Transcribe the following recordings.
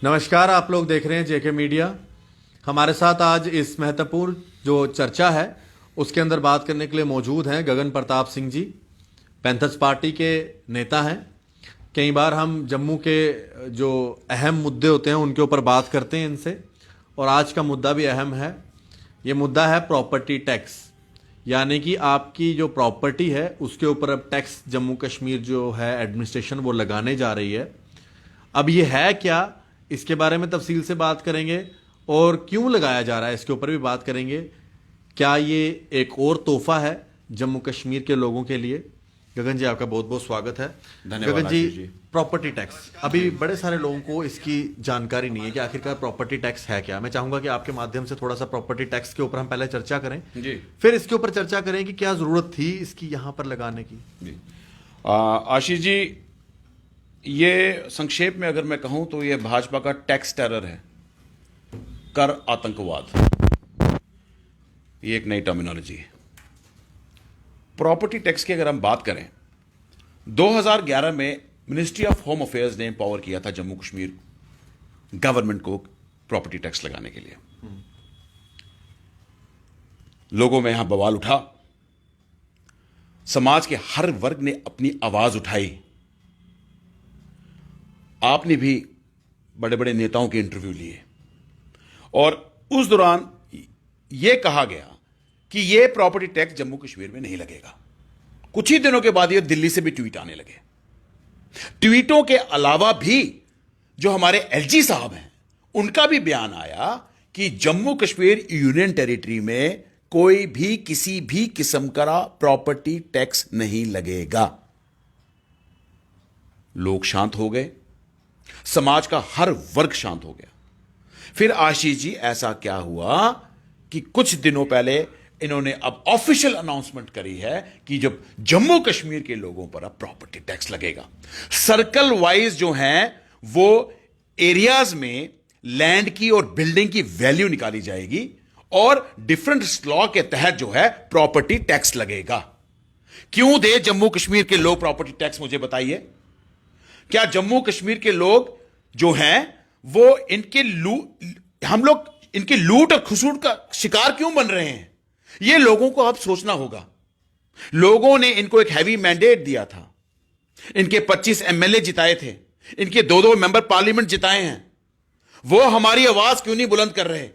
नमस्कार, आप लोग देख रहे हैं जेके मीडिया। हमारे साथ आज इस महत्वपूर्ण जो चर्चा है उसके अंदर बात करने के लिए मौजूद हैं गगन प्रताप सिंह जी। पैंथर्स पार्टी के नेता हैं। कई बार हम जम्मू के जो अहम मुद्दे होते हैं उनके ऊपर बात करते हैं इनसे, और आज का मुद्दा भी अहम है। ये मुद्दा है प्रॉपर्टी टैक्स, यानी कि आपकी जो प्रॉपर्टी है उसके ऊपर अब टैक्स जम्मू कश्मीर जो है एडमिनिस्ट्रेशन वो लगाने जा रही है। अब ये है क्या, इसके बारे में तफसील से बात करेंगे, और क्यों लगाया जा रहा है इसके ऊपर भी बात करेंगे। क्या ये एक और तोहफा है जम्मू कश्मीर के लोगों के लिए? गगन जी, आपका बहुत बहुत स्वागत है। धन्यवाद गगन जी, जी। प्रॉपर्टी टैक्स, अभी बड़े सारे लोगों को इसकी जानकारी नहीं है कि आखिरकार प्रॉपर्टी टैक्स है क्या। मैं चाहूंगा कि आपके माध्यम से थोड़ा सा प्रॉपर्टी टैक्स के ऊपर हम पहले चर्चा करें जी। फिर इसके ऊपर चर्चा करें कि क्या जरूरत थी इसकी यहां पर लगाने की। जी आशीष जी, ये संक्षेप में अगर मैं कहूं तो ये भाजपा का टैक्स टेरर है, कर आतंकवाद। ये एक नई टर्मिनोलॉजी है। प्रॉपर्टी टैक्स की अगर हम बात करें, 2011 में मिनिस्ट्री ऑफ होम अफेयर्स ने एम्पावर किया था जम्मू कश्मीर गवर्नमेंट को प्रॉपर्टी टैक्स लगाने के लिए। लोगों में यहां बवाल उठा, समाज के हर वर्ग ने अपनी आवाज उठाई। आपने भी बड़े बड़े नेताओं के इंटरव्यू लिए और उस दौरान यह कहा गया कि यह प्रॉपर्टी टैक्स जम्मू कश्मीर में नहीं लगेगा। कुछ ही दिनों के बाद यह दिल्ली से भी ट्वीट आने लगे। ट्वीटों के अलावा भी जो हमारे एलजी साहब हैं उनका भी बयान आया कि जम्मू कश्मीर यूनियन टेरिटरी में कोई भी किसी भी किस्म का प्रॉपर्टी टैक्स नहीं लगेगा। लोग शांत हो गए, समाज का हर वर्ग शांत हो गया। फिर आशीष जी, ऐसा क्या हुआ कि कुछ दिनों पहले इन्होंने अब ऑफिशियल अनाउंसमेंट करी है कि जब जम्मू कश्मीर के लोगों पर अब प्रॉपर्टी टैक्स लगेगा। सर्कल वाइज जो हैं वो एरियाज में लैंड की और बिल्डिंग की वैल्यू निकाली जाएगी और डिफरेंट लॉ के तहत जो है प्रॉपर्टी टैक्स लगेगा। क्यों दे जम्मू कश्मीर के लोग प्रॉपर्टी टैक्स, मुझे बताइए। क्या जम्मू कश्मीर के लोग जो हैं वो हम लोग इनकी लूट और खसूट का शिकार क्यों बन रहे हैं? ये लोगों को अब सोचना होगा। लोगों ने इनको एक हैवी मैंडेट दिया था, इनके 25 एमएलए जिताए थे, इनके 2-2 मेंबर पार्लियामेंट जिताए हैं। वो हमारी आवाज क्यों नहीं बुलंद कर रहे?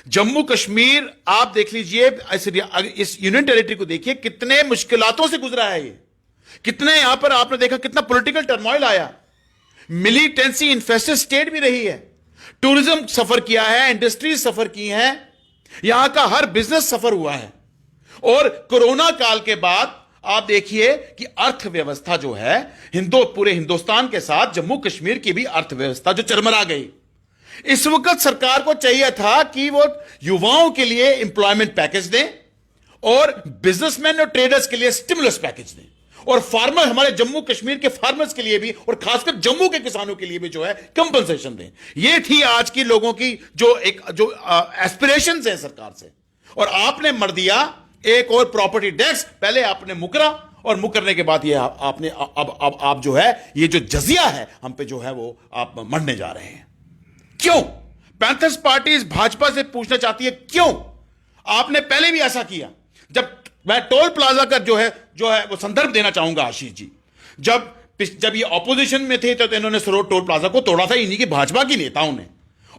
जम्मू कश्मीर आप देख लीजिए, इस यूनियन टेरिटरी को देखिए, कितने मुश्किलातों से गुजरा है ये। कितने यहां पर आपने देखा कितना पॉलिटिकल टर्मोइल आया, मिलिटेंसी इन्फेस्टेड स्टेट भी रही है, टूरिज्म सफर किया है, इंडस्ट्रीज सफर की हैं, यहां का हर बिजनेस सफर हुआ है। और कोरोना काल के बाद आप देखिए कि अर्थव्यवस्था जो है पूरे हिंदुस्तान के साथ जम्मू कश्मीर की भी अर्थव्यवस्था जो चरमरा गई। इस वक्त सरकार को चाहिए था कि वो युवाओं के लिए इंप्लॉयमेंट पैकेज दें और बिजनेसमैन और ट्रेडर्स के लिए स्टिमुलस पैकेज दें, और फार्मर, हमारे जम्मू कश्मीर के फार्मर्स के लिए भी और खासकर जम्मू के किसानों के लिए भी जो है कंपनसेशन दें। ये थी आज की लोगों की जो एस्पिरेशंस है सरकार से। और आपने मर दिया एक और प्रॉपर्टी टैक्स। पहले आपने मुकरा, और मुकरने के बाद ये आपने अब आप जो है ये जो जजिया है हम पे जो है वो आप मरने जा रहे हैं। क्यों? पैंथर्स पार्टी इस भाजपा से पूछना चाहती है, क्यों आपने पहले भी ऐसा किया? जब मैं टोल प्लाजा का जो है वो संदर्भ देना चाहूंगा आशीष जी। जब ये ऑपोजिशन में थे तो इन्होंने सरोड टोल प्लाजा को तोड़ा था, इन्हीं की भाजपा की नेताओं ने।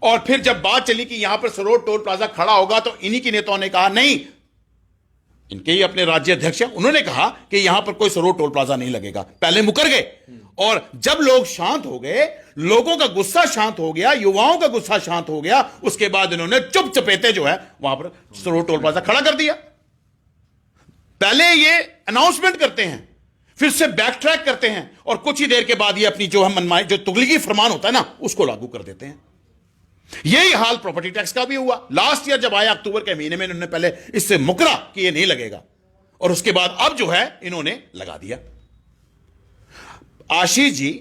और फिर जब बात चली कि यहां पर सरोड टोल प्लाजा खड़ा होगा तो इन्हीं की नेताओं ने कहा नहीं, इनके ही अपने राज्य अध्यक्ष हैं, उन्होंने कहा कि यहां पर कोई सरोड टोल प्लाजा नहीं लगेगा। पहले मुकर गए, और जब लोग शांत हो गए, लोगों का गुस्सा शांत हो गया, युवाओं का गुस्सा शांत हो गया, उसके बाद इन्होंने चुप चपेते जो है वहां पर सरोड टोल प्लाजा खड़ा कर दिया। पहले ये अनाउंसमेंट करते हैं, फिर से बैक ट्रैक करते हैं, और कुछ ही देर के बाद ये अपनी जो है मनमानी, जो तुगलकी फरमान होता है ना, उसको लागू कर देते हैं। यही हाल प्रॉपर्टी टैक्स का भी हुआ। लास्ट ईयर जब आया अक्टूबर के महीने में, इन्होंने पहले इससे मुकरा कि ये नहीं लगेगा, और उसके बाद अब जो है इन्होंने लगा दिया। आशीष जी,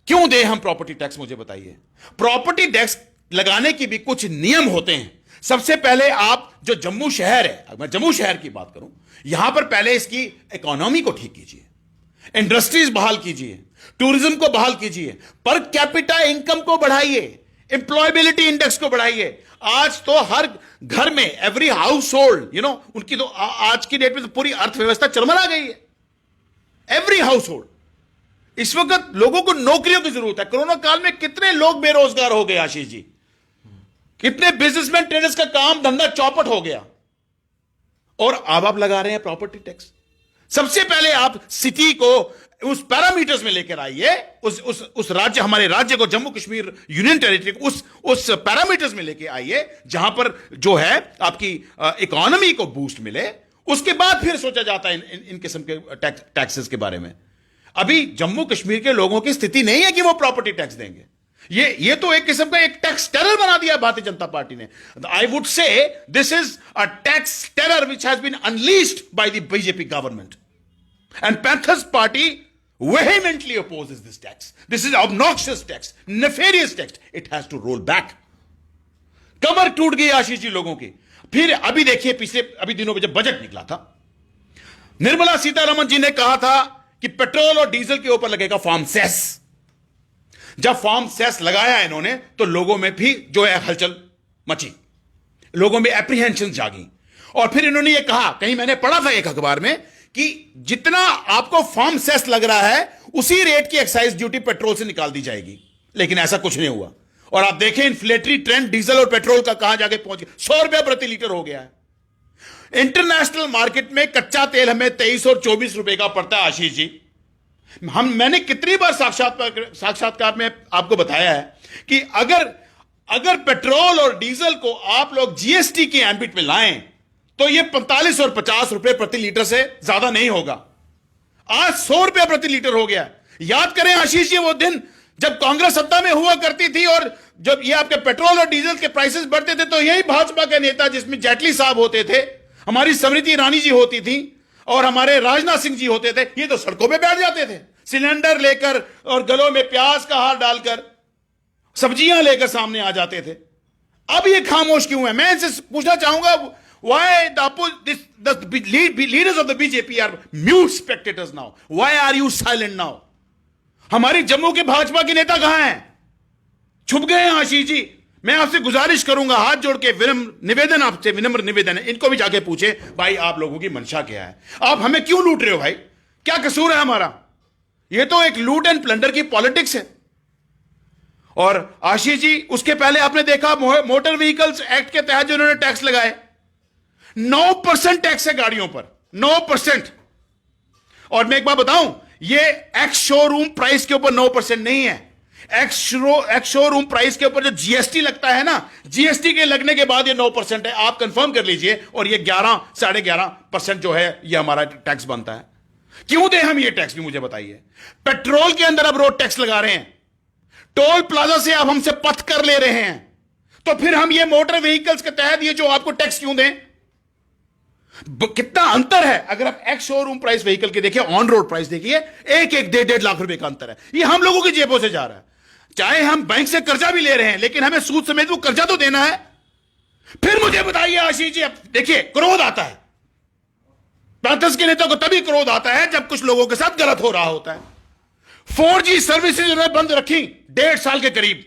क्यों दे हम प्रॉपर्टी टैक्स, मुझे बताइए। प्रॉपर्टी टैक्स लगाने की भी कुछ नियम होते हैं। सबसे पहले आप जो जम्मू शहर है, मैं जम्मू शहर की बात करूं, यहां पर पहले इसकी इकोनॉमी को ठीक कीजिए, इंडस्ट्रीज बहाल कीजिए, टूरिज्म को बहाल कीजिए, पर कैपिटा इनकम को बढ़ाइए। एम्प्लॉयबिलिटी इंडेक्स को बढ़ाइए। आज तो हर घर में, एवरी हाउस होल्ड, उनकी तो आज की डेट में तो पूरी अर्थव्यवस्था चरमरा गई है। एवरी हाउस होल्ड, इस वक्त लोगों को नौकरियों की जरूरत है। कोरोना काल में कितने लोग बेरोजगार हो गए आशीष जी, कितने बिजनेसमैन ट्रेडर्स का काम धंधा चौपट हो गया। और अब आप लगा रहे हैं प्रॉपर्टी टैक्स। सबसे पहले आप सिटी को उस पैरामीटर्स में लेकर आइए, उस राज्य, हमारे राज्य को, जम्मू कश्मीर यूनियन टेरिटरी को उस पैरामीटर्स में लेके आइए जहां पर जो है आपकी इकोनॉमी को बूस्ट मिले। उसके बाद फिर सोचा जाता है इन किस्म के टैक्सेस के बारे में। अभी जम्मू कश्मीर के लोगों की स्थिति नहीं है कि वो प्रॉपर्टी टैक्स देंगे। ये तो एक किस्म का एक टैक्स टेरर बना दिया भारतीय जनता पार्टी ने। I would say this is a tax terror which has been unleashed by the BJP government, and Panthers Party vehemently opposes this tax. This is obnoxious tax, nefarious tax. It has to roll back. कमर टूट गई आशीष जी लोगों की। फिर अभी देखिए, अभी दिनों में जब बजट निकला था, निर्मला सीतारमण जी ने कहा था कि पेट्रोल और डीजल के ऊपर लगेगा फार्म सेस। जब फार्म सेस लगाया इन्होंने तो लोगों में भी जो है हलचल मची, लोगों में एप्रीहेंशन जागी। और फिर इन्होंने ये कहा, कहीं मैंने पढ़ा था एक अखबार में, कि जितना आपको फार्म सेस लग रहा है उसी रेट की एक्साइज ड्यूटी पेट्रोल से निकाल दी जाएगी। लेकिन ऐसा कुछ नहीं हुआ। और आप देखें इन्फ्लेटरी ट्रेंड डीजल और पेट्रोल का कहां जाके पहुंच गया, 100 रुपया प्रति लीटर हो गया है। इंटरनेशनल मार्केट में कच्चा तेल हमें 23 और 24 रुपए का पड़ता है आशीष जी। मैंने कितनी बार साक्षात्कार में आपको बताया है कि अगर पेट्रोल और डीजल को आप लोग जीएसटी के एम्बिट में लाएं तो यह 45 और 50 रुपए प्रति लीटर से ज्यादा नहीं होगा। आज 100 रुपया प्रति लीटर हो गया। याद करें आशीष जी वो दिन जब कांग्रेस सत्ता में हुआ करती थी और जब ये आपके पेट्रोल और डीजल के प्राइसेस बढ़ते थे तो यही भाजपा के नेता, जिसमें जेटली साहब होते थे, हमारी स्मृति ईरानी जी होती थी और हमारे राजनाथ सिंह जी होते थे, ये तो सड़कों पे बैठ जाते थे सिलेंडर लेकर और गलों में प्याज का हार डालकर सब्जियां लेकर सामने आ जाते थे। अब ये खामोश क्यों है? मैं इनसे पूछना चाहूंगा, why the leaders of the BJP are mute spectators now? Why are you silent now? हमारी जम्मू के भाजपा के नेता कहां हैं? छुप गए हैं आशीष जी। मैं आपसे गुजारिश करूंगा, हाथ जोड़ के निवेदन, आपसे विनम्र निवेदन है, इनको भी जाके पूछे, भाई आप लोगों की मंशा क्या है? आप हमें क्यों लूट रहे हो भाई? क्या कसूर है हमारा? यह तो एक लूट एंड प्लंडर की पॉलिटिक्स है। और आशीष जी, उसके पहले आपने देखा मोटर व्हीकल्स एक्ट के तहत जो उन्होंने टैक्स लगाए, 9% टैक्स है गाड़ियों पर, 9%। और मैं एक बात बताऊं, ये एक्स शोरूम प्राइस के ऊपर 9% नहीं है। एक्स शोरूम प्राइस के ऊपर जो जीएसटी लगता है ना, जीएसटी के लगने के बाद ये 9% है। आप कंफर्म कर लीजिए। और ये 11, 11.5% जो है ये हमारा टैक्स बनता है। क्यों दे हम ये टैक्स भी मुझे बताइए। पेट्रोल के अंदर अब रोड टैक्स लगा रहे हैं, टोल प्लाजा से आप हमसे पथ कर ले रहे हैं, तो फिर हम ये मोटर व्हीकल्स के तहत ये जो आपको टैक्स क्यों दें? कितना अंतर है। अगर आप एक्स शोरूम प्राइस व्हीकल के देखिए, ऑन रोड प्राइस देखिए, 1-1, 1.5 लाख रुपए का अंतर है। ये हम लोगों की जेबों से जा रहा है। चाहे हम बैंक से कर्जा भी ले रहे हैं, लेकिन हमें सूद समेत वो कर्जा तो देना है। फिर मुझे बताइए आशीष जी, देखिए क्रोध आता है, पैंथर्स के नेता को तभी क्रोध आता है जब कुछ लोगों के साथ गलत हो रहा होता है। 4G सर्विसेज उन्होंने बंद रखी 1.5 साल के करीब,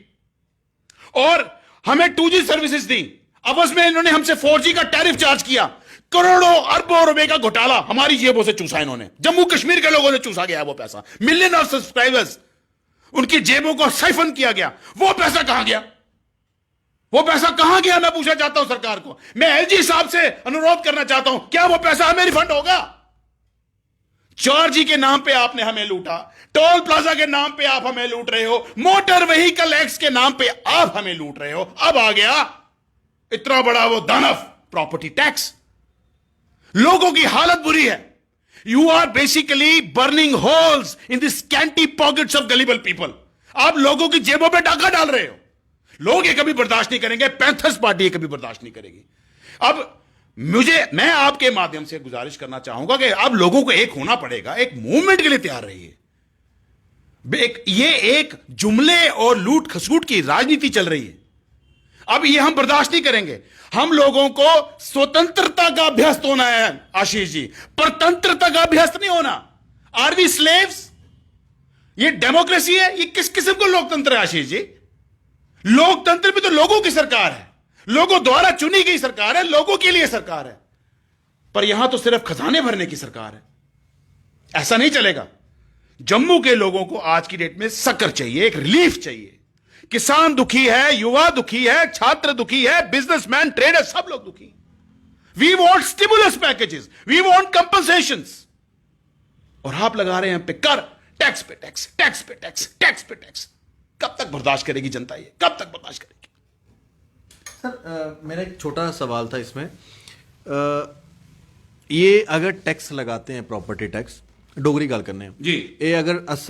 और हमें 2G सर्विसेज दी। अब उसमें इन्होंने हमसे 4G का टैरिफ चार्ज किया। करोड़ों अरबों रुपए का घोटाला हमारी जेबों से चूसा इन्होंने। जम्मू कश्मीर के लोगों ने चूसा गया वो पैसा। मिलियन ऑफ सब्सक्राइबर्स, उनकी जेबों को साइफन किया गया। वो पैसा कहां गया? वो पैसा कहां गया? मैं पूछना चाहता हूं सरकार को। मैं एलजी साहब से अनुरोध करना चाहता हूं, क्या वो पैसा हमें रिफंड होगा? 4G के नाम पे आपने हमें लूटा, टोल प्लाजा के नाम पे आप हमें लूट रहे हो, मोटर व्हीकल एक्ट के नाम पे आप हमें लूट रहे हो। अब आ गया इतना बड़ा वो दानव, प्रॉपर्टी टैक्स। लोगों की हालत बुरी है। You are basically burning holes in the scanty pockets of gullible people. आप लोगों की जेबों पे डाका डाल रहे हो। लोग ये कभी बर्दाश्त नहीं करेंगे, पैंथर्स पार्टी ये कभी बर्दाश्त नहीं करेगी। अब मैं आपके माध्यम से गुजारिश करना चाहूंगा कि अब लोगों को एक होना पड़ेगा, एक मूवमेंट के लिए तैयार रहिए। ये एक जुमले और लूट खसूट की राजनीति चल रही है। अब ये हम बर्दाश्त नहीं करेंगे। हम लोगों को स्वतंत्रता का अभ्यस्त होना है आशीष जी, परतंत्रता का अभ्यस्त नहीं होना। Are we slaves? ये डेमोक्रेसी है? ये किस किस्म का लोकतंत्र है आशीष जी? लोकतंत्र भी तो लोगों की सरकार है, लोगों द्वारा चुनी गई सरकार है, लोगों के लिए सरकार है। पर यहां तो सिर्फ खजाने भरने की सरकार है। ऐसा नहीं चलेगा। जम्मू के लोगों को आज की डेट में शक्कर चाहिए, एक रिलीफ चाहिए। किसान दुखी है, युवा दुखी है, छात्र दुखी है, बिजनेसमैन, ट्रेडर, सब लोग दुखी। We want stimulus packages, we want compensations. और आप लगा रहे हैं पे कर, टैक्स पे टैक्स, टैक्स पे टैक्स, टैक्स पे टैक्स। कब तक बर्दाश्त करेगी जनता? ये कब तक बर्दाश्त करेगी? सर मेरा एक छोटा सवाल था इसमें। ये अगर टैक्स लगाते हैं, प्रॉपर्टी टैक्स, डोगरी गल करने जी, ये अगर अस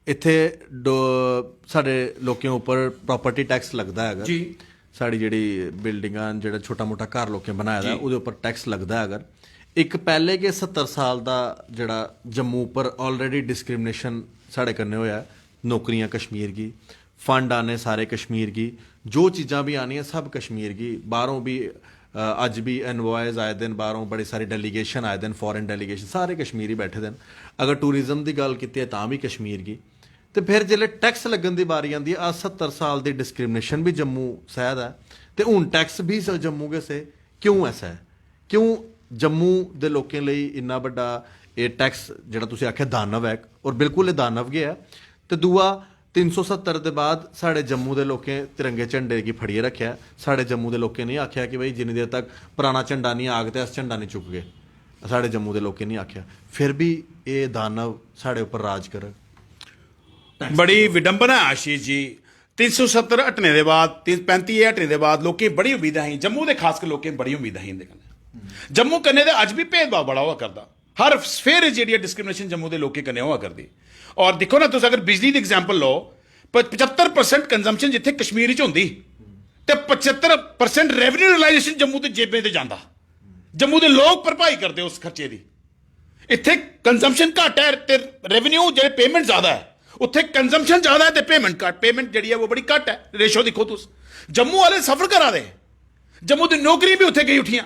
इत्थे साढ़े लोकें उपर प्रॉपर्टी टैक्स लगता है, अगर जी, साड़ी जिहड़ी बिल्डिंगां जिहड़ा छोटा मोटा घर लोकें बनाया दा उहदे उपर टैक्स लगता है, अगर एक पहले के 70 साल का जिहड़ा जम्मू उपर ऑलरेडी डिस्क्रिमिनेशन साढ़े कन्नै होया, नौकरियां कश्मीर की, फंड आने सारे कश्मीर की, जो चीज़ां भी आनियां सब कश्मीर की, बाहरों भी अज भी एनवॉयज आए दिन, बाहरों बड़ी सारी डेलीगेशन आए दिन, फॉरेन डेलीगेशन, सारे कश्मीरी बैठे दिन। अगर टूरिज्म की गल की तां भी कश्मीर की। तो फिर जिसले टैक्स लगन की बारी आती है, आज 70 साल की डिस्क्रिमिनेशन भी जम्मू सहद है, तो हूँ टैक्स भी जम्मू के से क्यों ऐसा है? क्यों जम्मू के लोगों लिए इन्ना बड़ा ये टैक्स जिहड़ा तुसीं आख्या दानव है, और बिल्कुल ये दानव गया है। तो दूआ 370 के बाद साढ़े जम्मू के लोकें तिरंगे झंडे की फड़िए रखा, साढ़े जम्मू के लोकें नहीं आख्या कि भाई जिन्नी देर तक पुराना झंडा नहीं आग तो अस झंडा नहीं चुक गए, साढ़े जम्मू के लोकें नहीं आख्या। फिर भी ये दानव साढ़े उपर राज कर। बड़ी विडंबना है आशीष जी। 370 हटने के बाद, 35 हटने के बाद लोकें बड़ी उम्मीदां ही, जम्मू के खास कर लोकें बड़ी उम्मीदां ही इंदे कन्नै। जम्मू कन्नै ते अज भी भेदभाव बड़ा हुआ करदा, हर स्फेयर जी डिस्क्रिमिनेशन जम्मू के लोकें कन्नै हुआ करदी। और देखो ना, तुम अगर बिजली की एग्जाम्पल लो, 75% कंजम्पशन जिथे कश्मीर च होंदी ते 75% रेवन्यू रिलाइजेशन जम्मू के जेबें ते जांदा। जम्मू के लोग भरपाई करते उस खर्चे की। इत्थे कंजम्पशन घट है ते रेवन्यू जे पेमेंट ज्यादा है, उत्थे कंजम्पशन ज्यादा है ते पेमेंट घट, पेमेंट जी है वो बड़ी घट है। रेशो देखो तुस, जम्मू वाले सफर करा दे, जम्मू की नौकरी भी उत्थे गई उठियां।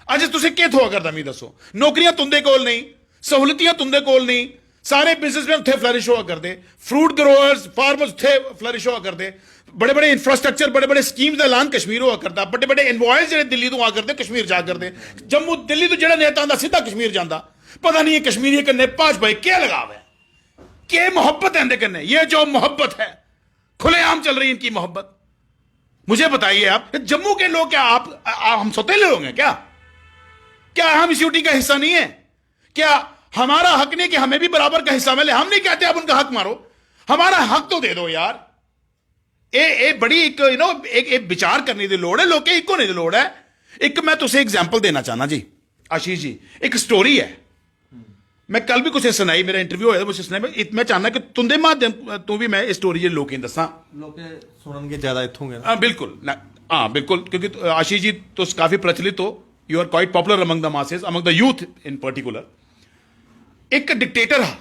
अज तुसें क्या थोआ करदा मी दसो? नौकरियां तुंदे कोल नहीं, सहूलतियां तुंदे कोल नहीं, सारे बिजनेसमैन उत्थे फ्लरिश हुआ करते, फ्रूट ग्रोअर्स, फार्मर्स उत्थे फ्लरिश हुआ करते, बड़े बड़े इंफ्रास्ट्रक्चर, बड़े बड़े स्कीम्स का ऐलान कश्मीर हुआ करता, बड़े बड़े इनवॉइस जो दिल्ली तो आ करते कश्मीर जा करते। जम्मू दिल्ली तो जो नेता आंदा सीधा कश्मीर जाता। पता नहीं है कश्मीरी कन्नै भाजपा क्या लगाव है, क्या मोहब्बत है इनके कन्नै? ये जो मोहब्बत है खुलेआम चल रही है इनकी मोहब्बत। मुझे बताइए आप, जम्मू के लोग क्या आप हम सौतेले लोग हैं क्या? क्या हम इस यूटी का हिस्सा नहीं है? क्या हमारा हक नहीं कि हमें भी बराबर का हिस्सा मिले? हम नहीं कहते आप उनका हक मारो, हमारा हक तो दे दो यार। ए बड़ी एक एक विचार करने की लोड़ है, लोग एक होने की लोड़ है। एक मैं तुझे एग्जाम्पल देना चाहना जी आशीष जी, एक स्टोरी है, मैं कल भी कुछ सुनाई, मेरा इंटरव्यू होया मुझे सुनाई, मैं चाहना कि तुंदे माध्यम तू भी मैं इस स्टोरी लोकें दसा, लोके सुननगे ज्यादा इत्थों गै। हाँ बिल्कुल, हाँ बिल्कुल, क्योंकि आशीष जी तो काफी प्रचलित हो, you are quite popular among the masses, among the youth in particular. एक डिक्टेटर हा,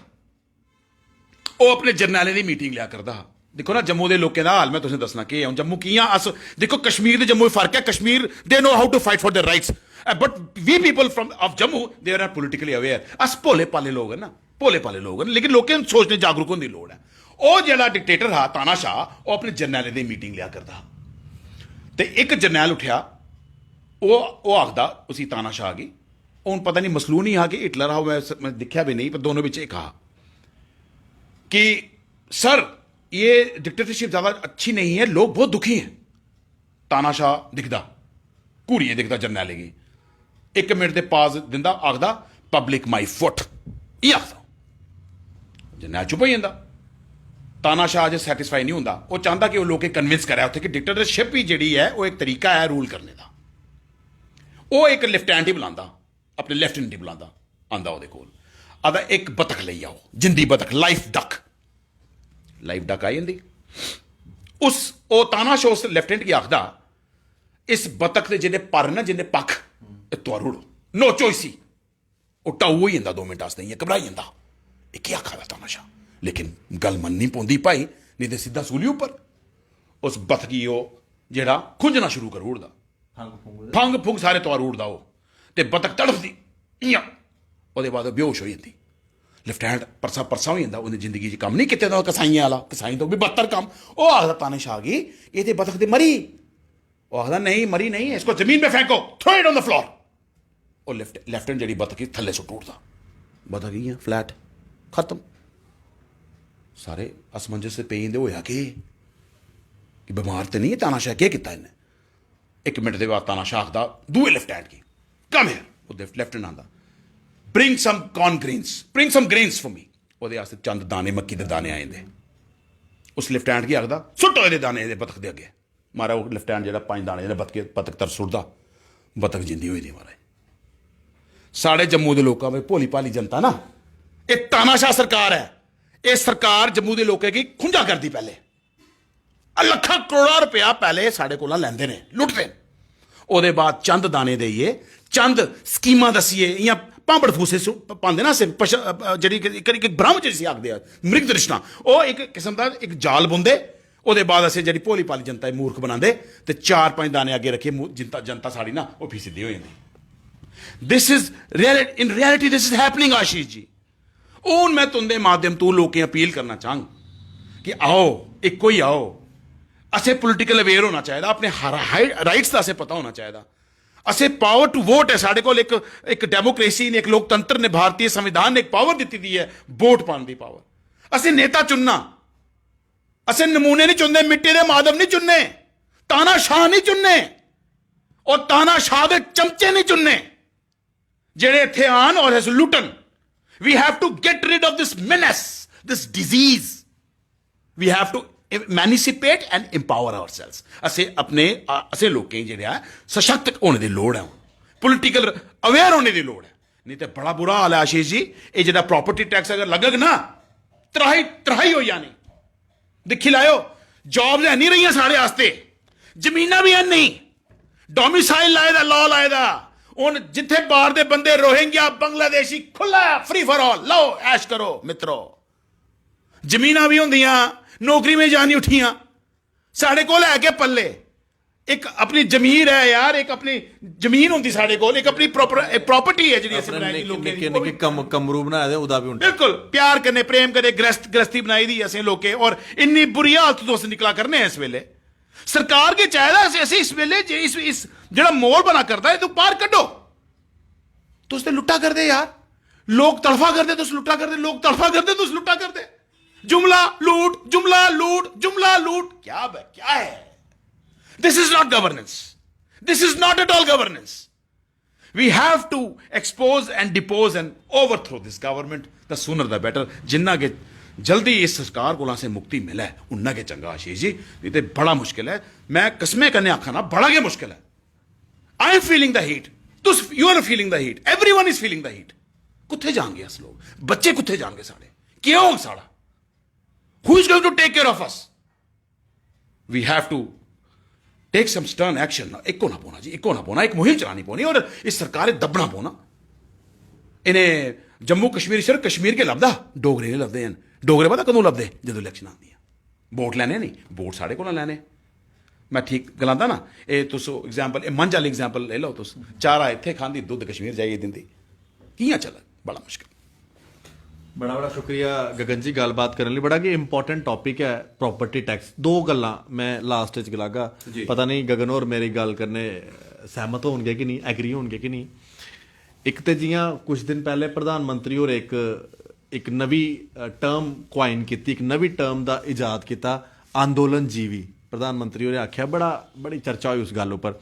वो अपने जरनैलें की मीटिंग लिया करता हा। देखो ना जम्मू के लोगों का हाल मैं तुसें दसना कि हूँ जम्मू कियां अस, देखो कश्मीर ते जम्मू फर्क है। Kashmir they know how to fight for their rights, but we people from of Jammu they are politically aware. अस भोले भाले लोग हैं ना, भोले भाले लोग हैं, लेकिन लोगों सोचने जागरूक होने की लोड़ है। वह जो डिक्टेटर हा तानाशाह, वह अपने जरनैलें की मीटिंग लिया करता। तो एक जरनैल उठा, वो आखदा उसी तानाशाह की, हूँ पता नहीं मसलून ही हा कि हिटलर हा, मैं दिखा भी नहीं, पर दोनों बिच एक हा कि सर ये डिक्टेटरशिप ज्यादा अच्छी नहीं है, लोग बहुत दुखी हैं। तानाशाह दिखदा, घूरिए दिखदा जरनैले की, 1 मिनट के पाज दिंदा, आखदा पब्लिक माई फुट, ये आखदा। जरनैल चुप हो जाता। तानाशाह अजे सैटिस्फाई नहीं होंदा, वो चाहता कि वो लोग कन्विंस करा उत्थे कि डिक्टेटरशिप ही जी है वो एक तरीका है रूल करने का। वो एक लेफ्टिनेंट ही बुलांदा, अपने लेफ्टिनेंट ही बुलांदा, आंदा वो कोल, आदा एक बतख ले आओ, जिंदी बतख, लाइफ डक। लाइफ डक आई जंदी, उस ओ तानाशाह उस लेफ्टिनेंट की आखदा, इस बतख के जिन्हें पर ना, जिन्हें पख तुआरूड़ो, नोचो इसी। वो टाऊ हो जाता 2 मिनट आस्ते, घबराई जाता, क्या आखा हुआ तानाशाह, लेकिन गल मननी पौंदी भाई, नहीं तो सीधा सूली उपर। उस बतखी वो जेड़ा खुंजना शुरू कर उड़दा, फंग फुंग सारे तुआर उड़दा, वो ते बतख तड़फदी इयां, उसदे बाद बेहोश हो जाती। ਲੈਫਟ ਹੈਂਡ ਪਰਸਾ ਪਰਸਾ ਹੋ ਜਾਂਦਾ, ਉਹਨੇ ਜ਼ਿੰਦਗੀ 'ਚ ਕੰਮ ਨਹੀਂ ਕੀਤੇ ਦਾ ਕਸਾਈਆਂ ਵਾਲਾ, ਕਸਾਈ ਤੋਂ ਵੀ ਬੱਤਰ ਕੰਮ। ਉਹ ਆਖਦਾ ਤਾਨਿਸ਼ ਆ ਗਈ, ਇਹ ਤੇ ਬਤਖ ਤੇ ਮਰੀ। ਉਹ ਆਖਦਾ ਨਹੀਂ ਮਰੀ ਨਹੀਂ, ਇਸਕੋ ਜ਼ਮੀਨ पे फेंको, throw it on the floor. ਉਹ ਲੈਫਟ ਹੈਂਡ ਜਿਹੜੀ ਬਤਖ ਥੱਲੇ ਸੁੱਟ ਉੱਠਦਾ, ਬਤਖ ਗਈਆਂ ਫਲੈਟ, ਖਤਮ। ਸਾਰੇ ਅਸਮੰਜਸ ਤੇ ਪੈ ਜਾਂਦੇ, ਹੋਇਆ ਕਿ ਬਿਮਾਰ ਤੇ ਨਹੀਂ ਹੈ ਤਾਨਾਸ਼ਾਹ, ਕੀ ਕੀਤਾ ਇਹਨੇ। 1 ਮਿੰਟ ਦੇ ਬਾਅਦ ਤਾਨਾਸ਼ਾਹ ਆਖਦਾ ਦੂਏ ਲੈਫਟ ਹੈਂਡ ਕੀ, ਕਮ ਹੇਅਰ। ਉਹਦੇ ਲੈਫਟ ਹੈਂਡ ਆਂਦਾ, bring some corn grains, bring some grains for me. ਉਹਦੇ ਵਾਸਤੇ ਚੰਦ ਦਾਣੇ, ਮੱਕੀ ਦੇ ਦਾਣੇ ਆਏ ਨੇ। ਉਸ ਲੈਫਟ ਹੈਂਡ ਕੀ ਆਖਦਾ, ਸੁੱਟੋ ਇਹਦੇ ਦਾਣੇ ਇਹਦੇ ਬਤਖ ਦੇ ਅੱਗੇ। ਮਾਰਾ ਉਹ ਲੈਫਟ ਹੈਂਡ ਜਿਹੜਾ 5 ਦਾਣੇ ਜਿਹੜੇ ਬਤਖ ਤਰ ਸੁੱਟਦਾ, ਬਤਖ ਜਿੰਦੀ ਹੋਈ ਦੀ ਮਾਰਾ। ਸਾਡੇ ਜੰਮੂ ਦੇ ਲੋਕਾਂ ਵਿੱਚ ਭੋਲੀ ਭਾਲੀ ਜਨਤਾ ਨਾ, ਇਹ ਤਾਨਾਸ਼ਾਹ ਸਰਕਾਰ ਹੈ। ਇਹ ਸਰਕਾਰ ਜੰਮੂ ਦੇ ਲੋਕਾਂ ਕੀ ਖੁੰਝਾ ਕਰਦੀ, ਪਹਿਲੇ ਲੱਖਾਂ ਕਰੋੜਾਂ ਰੁਪਇਆ ਪਹਿਲੇ ਸਾਡੇ ਕੋਲੋਂ ਲੈਂਦੇ ਨੇ, ਲੁੱਟਦੇ। ਉਹਦੇ ਬਾਅਦ ਚੰਦ ਦਾਣੇ ਦੇਈਏ, ਚੰਦ ਸਕੀਮਾਂ ਦਸੀਏ, ਜਾਂ ਭਾਂਬੜ ਫੂਸੇ ਪਾਉਂਦੇ ਨਾ, ਜਿਹੜੀ ਇੱਕ ਬ੍ਰਹਮ ਜਿਸੀ ਆਖਦੇ ਆ, ਮ੍ਰਿਗ ਦ੍ਰਿਸ਼ਨਾ, ਉਹ ਇੱਕ ਕਿਸਮ ਦਾ ਇੱਕ ਜਾਲ ਬੁੰਦੇ। ਉਹਦੇ ਬਾਅਦ ਅਸੀਂ ਜਿਹੜੀ ਭੋਲੀ ਭਾਲੀ ਜਨਤਾ ਇਹ ਮੂਰਖ ਬਣਾਉਂਦੇ, ਤੇ 4-5 ਦਾਣੇ ਅੱਗੇ ਰੱਖੀਏ, ਜਨਤਾ ਸਾਡੀ ਨਾ ਉਹ ਵੀ ਸਿੱਧੀ ਹੋ ਜਾਂਦੀ। This is in reality this is happening Ashish ji. ਹੁਣ ਮੈਂ ਤੁੰਦੇ ਮਾਧਿਅਮ ਤੋਂ ਲੋਕਾਂ ਅਪੀਲ ਕਰਨਾ ਚਾਹਾਂ ਕਿ ਆਓ, ਇੱਕੋ ਹੀ ਆਓ। ਅਸੀਂ ਪੋਲੀਟੀਕਲ ਅਵੇਅਰ ਹੋਣਾ ਚਾਹੀਦਾ, ਆਪਣੇ ਰਾਈਟਸ ਦਾ ਅਸੀਂ ਪਤਾ ਹੋਣਾ ਚਾਹੀਦਾ। ਅਸੀਂ ਪਾਵਰ ਟੂ ਵੋਟ ਹੈ ਸਾਡੇ ਕੋਲ, ਇੱਕ ਡੈਮੋਕ੍ਰੇਸੀ ਨੇ, ਇੱਕ ਲੋਕਤੰਤਰ ਨੇ, ਭਾਰਤੀ ਸੰਵਿਧਾਨ ਨੇ ਇੱਕ ਪਾਵਰ ਦਿੱਤੀ ਦੀ ਹੈ, ਵੋਟ ਪਾਉਣ ਦੀ ਪਾਵਰ। ਅਸੀਂ ਨੇਤਾ ਚੁਣਨਾ, ਅਸੀਂ ਨਮੂਨੇ ਨਹੀਂ ਚੁਣਦੇ, ਮਿੱਟੀ ਦੇ ਮਾਧਵ ਨਹੀਂ ਚੁਣਨੇ, ਤਾਨਾਸ਼ਾਹ ਨਹੀਂ ਚੁਣਨੇ, ਔਰ ਤਾਨਾਸ਼ਾਹ ਦੇ ਚਮਚੇ ਨਹੀਂ ਚੁਣਨੇ ਜਿਹੜੇ ਇੱਥੇ ਆਣ ਔਰ ਇਸ ਲੁੱਟਣ। We have to get rid of this menace, this disease. We have to emancipate and empower ourselves. ਅਸੀਂ ਲੋਕਾਂ ਜਿਹੜੇ ਆ ਸਸ਼ਕਤ ਹੋਣੇ ਦੀ ਲੋੜ ਹੈ, ਪੋਲੀਟੀਕਲ ਅਵੇਅਰ ਹੋਣੇ ਦੀ ਲੋੜ ਹੈ। ਨਹੀਂ ਤੇ ਬੜਾ ਬੁਰਾ ਹਾਲ ਹੈ ਆਸ਼ੀਸ਼ ਜੀ। ਇਹ ਜਿਹੜਾ ਪ੍ਰਾਪਰਟੀ ਟੈਕਸ ਅਗਰ ਲੱਗੇਗਾ ਨਾ, ਤਰਾਹੀ ਹੋ ਜਾਣੀ। ਦੇਖੀ ਲਾਇਓ, ਜੌਬਸ ਹੈ ਨਹੀਂ ਰਹੀਆਂ ਸਾਡੇ ਵਾਸਤੇ, ਜ਼ਮੀਨਾਂ ਵੀ ਹੈ ਨਹੀਂ, ਡੋਮਿਸਾਈਲ ਲਾਏ ਦਾ, ਲਾਅ ਲਾਏ ਦਾ। ਹੁਣ ਜਿੱਥੇ ਬਾਹਰ ਦੇ ਬੰਦੇ, ਰੋਹਿੰਗਿਆ, ਬੰਗਲਾਦੇਸ਼ੀ, ਖੁੱਲਾ ਫ੍ਰੀ ਫॉर ऑल, ਲਓ ਐਸ਼ ਕਰੋ ਮਿੱਤਰੋ। ਜ਼ਮੀਨਾਂ ਵੀ ਹੁੰਦੀਆਂ, ਨੌਕਰੀ ਵਿੱਚ ਜਾਣੀ ਉੱਠੀਆਂ। ਸਾਡੇ ਕੋਲ ਹੈ ਕਿ ਪੱਲੇ ਇੱਕ ਆਪਣੀ ਜ਼ਮੀਰ ਹੈ ਯਾਰ, ਇੱਕ ਆਪਣੀ ਜ਼ਮੀਨ ਹੁੰਦੀ ਸਾਡੇ ਕੋਲ, ਇੱਕ ਆਪਣੀ ਪ੍ਰੋਪਰਟੀ ਹੈ ਜਿਹੜੀ ਅਸੀਂ ਬਣਾਈ ਲੋਕਾਂ ਦੀ। ਨਿੱਕੇ ਕਮਰੂ ਬਣਾਇਆ ਦੇ, ਉਹਦਾ ਵੀ ਹੁੰਦਾ। ਬਿਲਕੁਲ ਪਿਆਰ ਕਰਨੇ, ਪ੍ਰੇਮ ਕਰੇ, ਗ੍ਰਸਤੀ ਬਣਾਈ ਦੀ ਅਸੀਂ ਲੋਕੇ। ਔਰ ਇੰਨੀ ਬੁਰੀ ਹਾਲਤ ਤੋਂ ਅਸੀਂ ਨਿਕਲਾ ਕਰਨੇ ਇਸ ਵੇਲੇ। ਸਰਕਾਰ ਕੇ ਚਾਹੀਦਾ ਅਸੀਂ ਇਸ ਵੇਲੇ ਇਸ ਜਿਹੜਾ ਮੋਲ ਬਣਾ ਕਰਦਾ ਇਹ ਤੋਂ ਬਾਹਰ ਕੱਢੋ। ਤੁਸੀਂ ਤੇ ਲੁੱਟਾ ਕਰਦੇ ਯਾਰ, ਲੋਕ ਤੜਫਾ ਕਰਦੇ, ਤੁਸੀਂ ਲੁੱਟਾ ਕਰਦੇ, ਲੋਕ ਤੜਫਾ ਕਰਦੇ, ਤੁਸੀਂ ਲੁੱਟਾ ਕਰਦੇ। जुमला लूट, जुमला लूट, जुमला लूट, क्या है? This is not governance. This is not at all governance. We have to expose and depose and overthrow this government. The sooner the better. जिन्ना के जल्दी इस सरकार को से मुक्ति मिले उन्ना के चंगा आशीष जी। ये तो बड़ा मुश्किल है। मैं कसमें करने आखा ना, बड़ा के मुश्किल है। I am feeling the heat. You are feeling the heat. Everyone is feeling the heat. कुत्थे जाएंगे अस लोग? बच्चे कुत्थे जाएंगे साढ़े? क्यों साड़ा? Who is going to take care of us? We have to take some stern action. एको ना पोना जी, एको ना पोना, एक मुहिम चलानी पोनी और इस सरकार दबना पोना। इन्हें जम्मू कश्मीर सिर्फ कश्मीर के लभदा, डोगरे ने लभदे हैं। डोगरे पता कदों लभदे? जदों इलेक्शन आती है। वोट लैने नहीं, वोट साढ़े को लैने। मैं ठीक गलांदा ना, ये तुस एग्जाम्पल, मंझ वाली एग्जाम्पल ले लो तुस। चारा इत्थे खांदी, दुद्ध कश्मीर जाइए दिंदी, कियां चला? बड़ा मुश्किल। बड़ा शुक्रिया गगन जी गलबात करने लिए। बड़ा कि इंपॉर्टेंट टॉपिक है प्रॉपर्टी टैक्स। दो गल्लां मैं लास्ट च गलागा, पता नहीं गगन और मेरी गल करने सहमत होणगे कि नहीं, एग्री होणगे कि नहीं। एक तो जियां कुछ दिन पहले प्रधानमंत्री और एक नवी टर्म क्वाइन की, एक नवी टर्म का इजाद किया, आंदोलन जीवी। प्रधानमंत्री होरें आख्या, बड़ी चर्चा हुई उस गल उपर।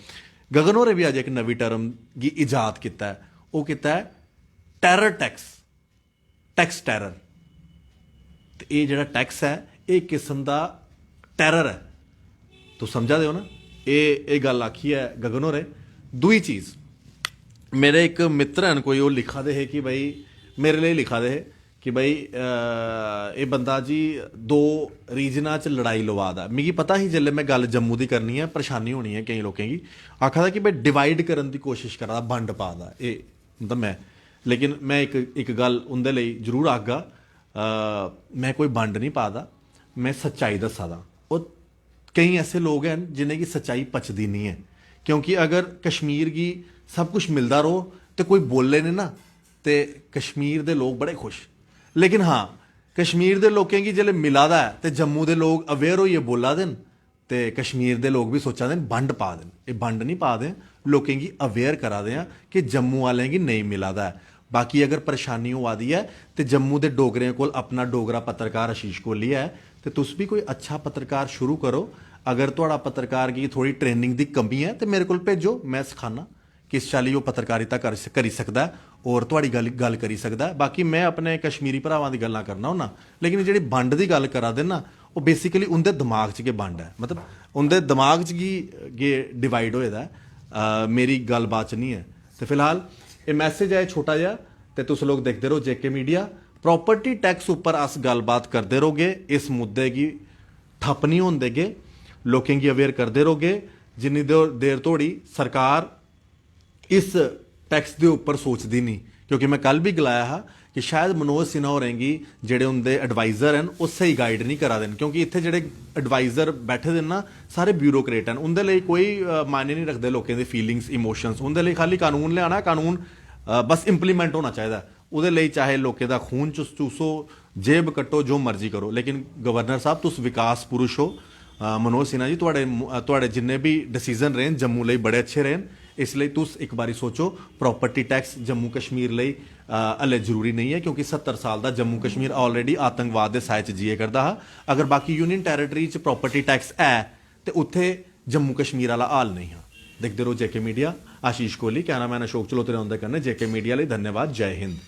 गगन होरें भी अज एक नवी टर्म की इजाद किया, वो किया टैरर टैक्स, टैक्स टैरर। तो ये जो टैक्स है एक किस्म का टैरर है, तो समझा दे हो ना। ये गल आखी है गगन होरें। दूई चीज़, मेरे एक मित्र हैं कोई, वो लिखा दे है कि भाई मेरे लिए लिखा दे है कि भाई ये बंदा जी 2 रीजना च लड़ाई लवा दा। मिगी पता ही जिसले मैं गल जम्मू की करनी है, परेशानी होनी है कई लोगों की। आखा था कि भाई डिवाइड करने की कोशिश करा, बंड पा दा। ये मतलब मैं, लेकिन मैं एक गल उंदे लिए जरूर आखगा, मैं कोई बंड नहीं पादा, मैं सच्चाई दसा दा। और कई ऐसे लोग हैं जिन्हें की सच्चाई पचदी नहीं है, क्योंकि अगर कश्मीर की सब कुछ मिलता रहो तो कोई बोले नहीं ना, तो कश्मीर के लोग बड़े खुश। लेकिन हाँ कश्मीर दे लोकें गी जेल्लै मिला दा है ते जम्मू दे लोग अवेयर होइए बोला दे न ते कश्मीर दे लोग भी सोचा दे न बंड पा देन एह् बंड नहीं पा दे लोकें गी अवेयर करा दे आं कि जम्मू वालें गी नेईं मिला दा है बाकी अगर परेशानी होआ दी है ते जम्मू दे डोगरें कोल अपना डोगरा पत्रकार आशीष कोहली है ते तुस भी कोई अच्छा पत्रकार शुरू करो अगर थोड़ा पत्रकार गी थोड़ी ट्रेनिंग दी कमी है तो मेरे को भेजो मैं सिखाना किस चाल्ली वो पत्रकारिता करी सकदा है और थोड़ी गल करी सकदा है बाकी मैं अपने कश्मीरी भरावां दी गल्लां करना होना लेकिन जेह्ड़ी बंड दी गल करा दे ना वो बेसिकली उंदे दिमाग च गै बंड है मतलब उंदे दिमाग च गे डिवाइड होए दा है मेरी गलबात च नहीं है तो फिलहाल ये मैसेज है छोटा जिहा ते तुस लोग देखते रहो जेके मीडिया प्रॉपर्टी टैक्स उप्पर अस गलबात करते रहोगे इस मुद्दे गी ठप्प नहीं होन देगे लोकें गी अवेयर करते रहोगे जिन्नी देर धोड़ी सरकार इस टैक्स के उपर सोचती नहीं क्योंकि मैं कल भी गलाया हा कि शायद मनोज सिन्हा होरें गी जेह्ड़े उंदे एडवाइज़र हैं वो सही गाइड नहीं करा दे क्योंकि इत्थे जेह्ड़े एडवाइज़र बैठे दे ना सारे ब्यूरोक्रेट हैं उंदे लिए कोई मायने नहीं रखते लोगों के फीलिंग्स इमोशंस उंदे लिए खाली कानून लियाना कानून बस इंप्लीमेंट होना चाहिए उहदे लिए चाहे लोकें दा खून चूसो जेब कट्टो जो मर्जी करो लेकिन गवर्नर साहब तुस विकास पुरुष हो मनोज सिन्हा जी तुहाड़े जिन्ने भी डिसीजन रहे जम्मू लिए बड़े अच्छे रहे इसलिए तुस एक बारी सोचो प्रॉपर्टी टैक्स जम्मू कश्मीर लिए हले जरूरी नहीं है क्योंकि 70 साल का जम्मू कश्मीर ऑलरेडी आतंकवाद के साए च जिए करता हा अगर बाकी यूनियन टैरेटरी च प्रॉपर्टी टैक्स है तो उत्थे जम्मू कश्मीर वाला हाल नहीं है देखते रहो जेके मीडिया आशीष कोहली क्या नाम है अशोक चलोते रौंदे कन्नै जेके मीडिया लिए धन्यवाद जय हिंद।